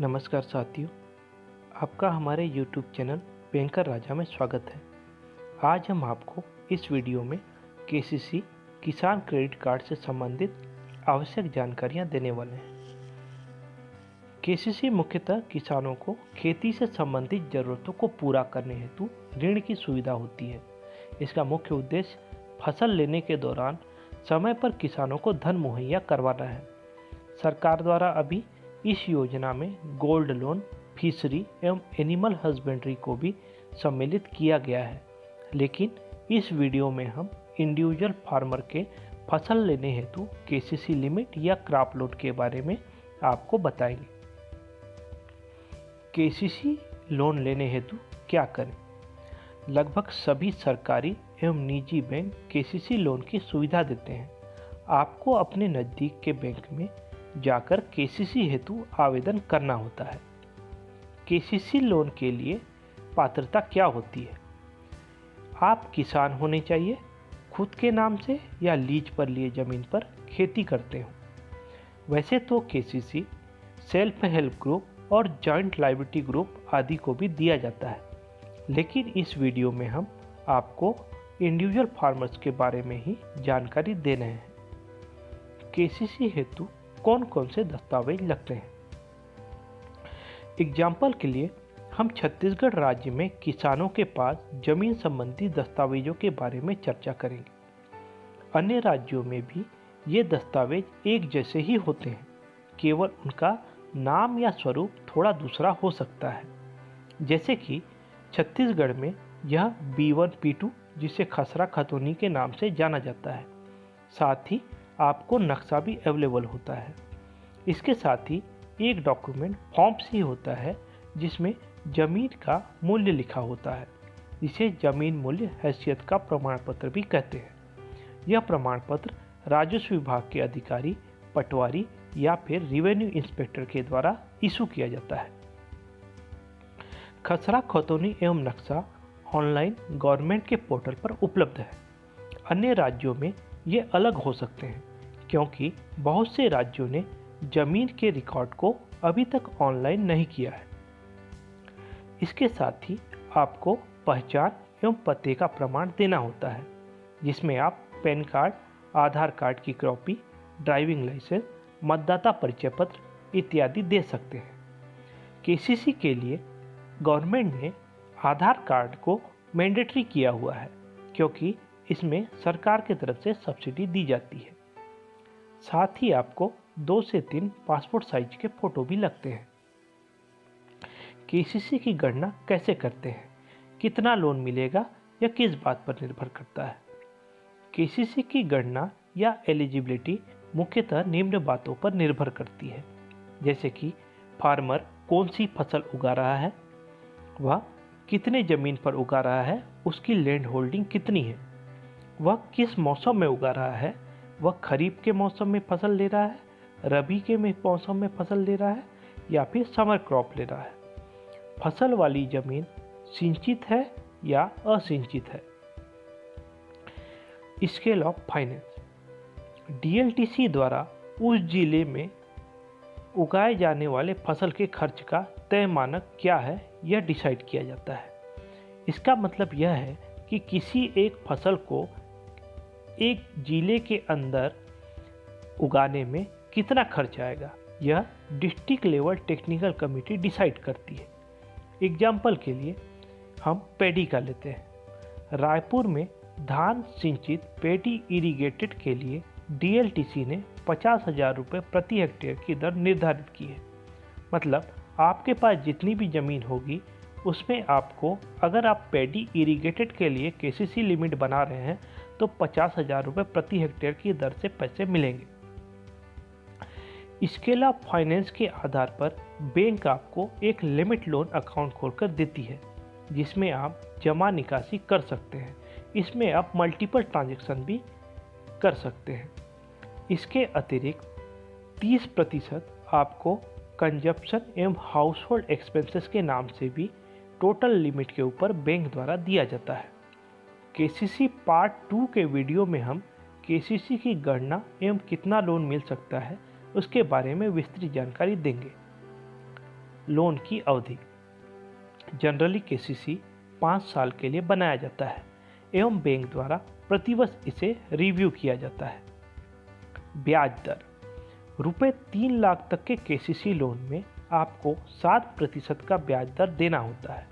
नमस्कार साथियों, आपका हमारे YouTube चैनल बैंकर राजा में स्वागत है। आज हम आपको इस वीडियो में केसीसी किसान क्रेडिट कार्ड से संबंधित आवश्यक जानकारियां देने वाले हैं। केसीसी मुख्यतः किसानों को खेती से संबंधित ज़रूरतों को पूरा करने हेतु ऋण की सुविधा होती है। इसका मुख्य उद्देश्य फसल लेने के दौरान समय पर किसानों को धन मुहैया करवाना है। सरकार द्वारा अभी इस योजना में गोल्ड लोन, फिशरी एवं एनिमल हस्बेंड्री को भी सम्मिलित किया गया है, लेकिन इस वीडियो में हम इंडिविजुअल फार्मर के फसल लेने हेतु केसीसी लिमिट या क्रॉप लोन के बारे में आपको बताएंगे। केसीसी लोन लेने हेतु क्या करें? लगभग सभी सरकारी एवं निजी बैंक केसीसी लोन की सुविधा देते हैं। आपको अपने नज़दीक के बैंक में जाकर केसीसी हेतु आवेदन करना होता है। केसीसी लोन के लिए पात्रता क्या होती है? आप किसान होने चाहिए, खुद के नाम से या लीज पर लिए ज़मीन पर खेती करते हो। वैसे तो केसीसी सेल्फ हेल्प ग्रुप और जॉइंट लायबिलिटी ग्रुप आदि को भी दिया जाता है, लेकिन इस वीडियो में हम आपको इंडिविजुअल फार्मर्स के बारे में ही जानकारी दे रहे हैं। केसीसी हेतु कौन कौन से दस्तावेज लगते हैं? एग्जाम्पल के लिए हम छत्तीसगढ़ राज्य में किसानों के पास जमीन संबंधी दस्तावेजों के बारे में चर्चा करेंगे। अन्य राज्यों में भी ये दस्तावेज एक जैसे ही होते हैं, केवल उनका नाम या स्वरूप थोड़ा दूसरा हो सकता है। जैसे कि छत्तीसगढ़ में यह B1 P2 जिसे खसरा खतौनी के नाम से जाना जाता है। साथ ही आपको नक्शा भी अवेलेबल होता है। इसके साथ ही एक डॉक्यूमेंट फॉर्म सी होता है जिसमें जमीन का मूल्य लिखा होता है, जिसे जमीन मूल्य हैसियत का प्रमाण पत्र भी कहते हैं। यह प्रमाण पत्र राजस्व विभाग के अधिकारी, पटवारी या फिर रेवेन्यू इंस्पेक्टर के द्वारा इशू किया जाता है। खसरा खतौनी एवं नक्शा ऑनलाइन गवर्नमेंट के पोर्टल पर उपलब्ध है। अन्य राज्यों में ये अलग हो सकते हैं, क्योंकि बहुत से राज्यों ने जमीन के रिकॉर्ड को अभी तक ऑनलाइन नहीं किया है। इसके साथ ही आपको पहचान एवं पते का प्रमाण देना होता है, जिसमें आप पैन कार्ड, आधार कार्ड की कॉपी, ड्राइविंग लाइसेंस, मतदाता परिचय पत्र इत्यादि दे सकते हैं। केसीसी के लिए गवर्नमेंट ने आधार कार्ड को मैंडेटरी किया हुआ है, क्योंकि इसमें सरकार की तरफ से सब्सिडी दी जाती है। साथ ही आपको 2 से 3 पासपोर्ट साइज के फोटो भी लगते हैं। केसीसी की गणना कैसे करते हैं? कितना लोन मिलेगा या किस बात पर निर्भर करता है? केसीसी की गणना या एलिजिबिलिटी मुख्यतः निम्न बातों पर निर्भर करती है, जैसे कि फार्मर कौन सी फसल उगा रहा है, वह कितने जमीन पर उगा रहा है, उसकी लैंड होल्डिंग कितनी है, वह किस मौसम में उगा रहा है, वह खरीफ के मौसम में फसल ले रहा है, रबी के मौसम में फसल ले रहा है या फिर समर क्रॉप ले रहा है, फसल वाली जमीन सिंचित है या असिंचित है। स्केल ऑफ फाइनेंस डीएलटीसी द्वारा उस जिले में उगाए जाने वाले फसल के खर्च का तय मानक क्या है, यह डिसाइड किया जाता है। इसका मतलब यह है कि किसी एक फसल को एक जिले के अंदर उगाने में कितना खर्च आएगा, यह district level technical committee decide करती है। एग्जाम्पल के लिए हम पैडी का लेते हैं। रायपुर में धान सिंचित पैडी इरिगेटेड के लिए डीएलटीसी ने 50,000 रुपये प्रति हेक्टेयर की दर निर्धारित की है। मतलब आपके पास जितनी भी ज़मीन होगी उसमें आपको, अगर आप पैडी इरिगेटेड के लिए केसीसी लिमिट बना रहे हैं तो 50,000 रुपये प्रति हेक्टेयर की दर से पैसे मिलेंगे। स्केल ऑफ फाइनेंस के आधार पर बैंक आपको एक लिमिट लोन अकाउंट खोलकर देती है, जिसमें आप जमा निकासी कर सकते हैं। इसमें आप मल्टीपल ट्रांजैक्शन भी कर सकते हैं। इसके अतिरिक्त 30% आपको कंजप्शन एवं हाउस होल्ड एक्सपेंसेस के नाम से भी टोटल लिमिट के ऊपर बैंक द्वारा दिया जाता है। केसीसी पार्ट 2 के वीडियो में हम केसीसी की गणना एवं कितना लोन मिल सकता है उसके बारे में विस्तृत जानकारी देंगे। लोन की अवधि जनरली केसीसी 5 साल के लिए बनाया जाता है एवं बैंक द्वारा प्रतिवर्ष इसे रिव्यू किया जाता है। ब्याज दर रुपये 3 लाख तक के केसीसी लोन में आपको 7% का ब्याज दर देना होता है।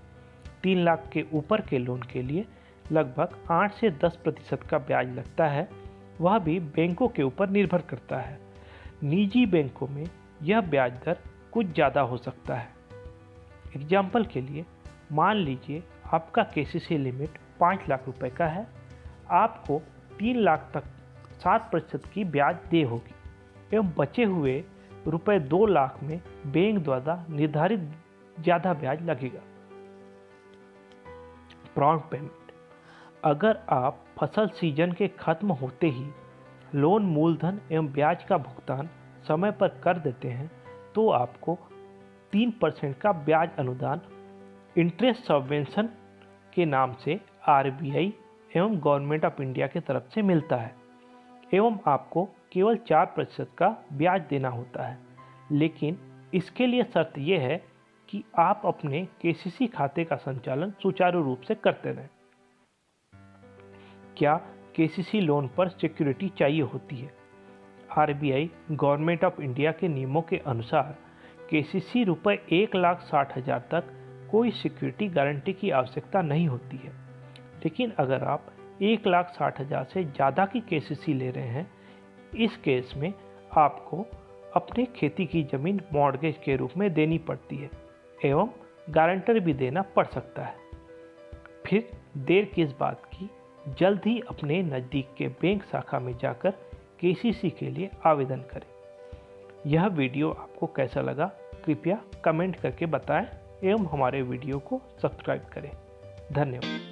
3 लाख के ऊपर के लोन के लिए लगभग 8 से 10% का ब्याज लगता है, वह भी बैंकों के ऊपर निर्भर करता है। निजी बैंकों में यह ब्याज दर कुछ ज़्यादा हो सकता है। एग्जाम्पल के लिए मान लीजिए आपका केसीसी लिमिट 5 लाख रुपए का है, आपको 3 लाख तक 7% की ब्याज दे होगी एवं बचे हुए रुपए 2 लाख में बैंक द्वारा निर्धारित ज़्यादा ब्याज लगेगा। प्रॉम्प्ट पेमेंट अगर आप फसल सीजन के खत्म होते ही लोन मूलधन एवं ब्याज का भुगतान समय पर कर देते हैं तो आपको 3% का ब्याज अनुदान इंटरेस्ट सबवेंशन के नाम से आरबीआई एवं गवर्नमेंट ऑफ इंडिया की तरफ से मिलता है एवं आपको केवल 4% का ब्याज देना होता है। लेकिन इसके लिए शर्त यह है कि आप अपने केसीसी खाते का संचालन सुचारू रूप से करते रहें। क्या केसीसी लोन पर सिक्योरिटी चाहिए होती है? आरबीआई गवर्नमेंट ऑफ इंडिया के नियमों के अनुसार केसीसी रुपये 1,60,000 तक कोई सिक्योरिटी गारंटी की आवश्यकता नहीं होती है। लेकिन अगर आप 1,60,000 से ज़्यादा की केसीसी ले रहे हैं, इस केस में आपको अपने खेती की ज़मीन मॉर्गेज के रूप में देनी पड़ती है एवं गारंटर भी देना पड़ सकता है। फिर देर किस बात की, जल्द ही अपने नज़दीक के बैंक शाखा में जाकर केसीसी के लिए आवेदन करें। यह वीडियो आपको कैसा लगा कृपया कमेंट करके बताएं एवं हमारे वीडियो को सब्सक्राइब करें। धन्यवाद।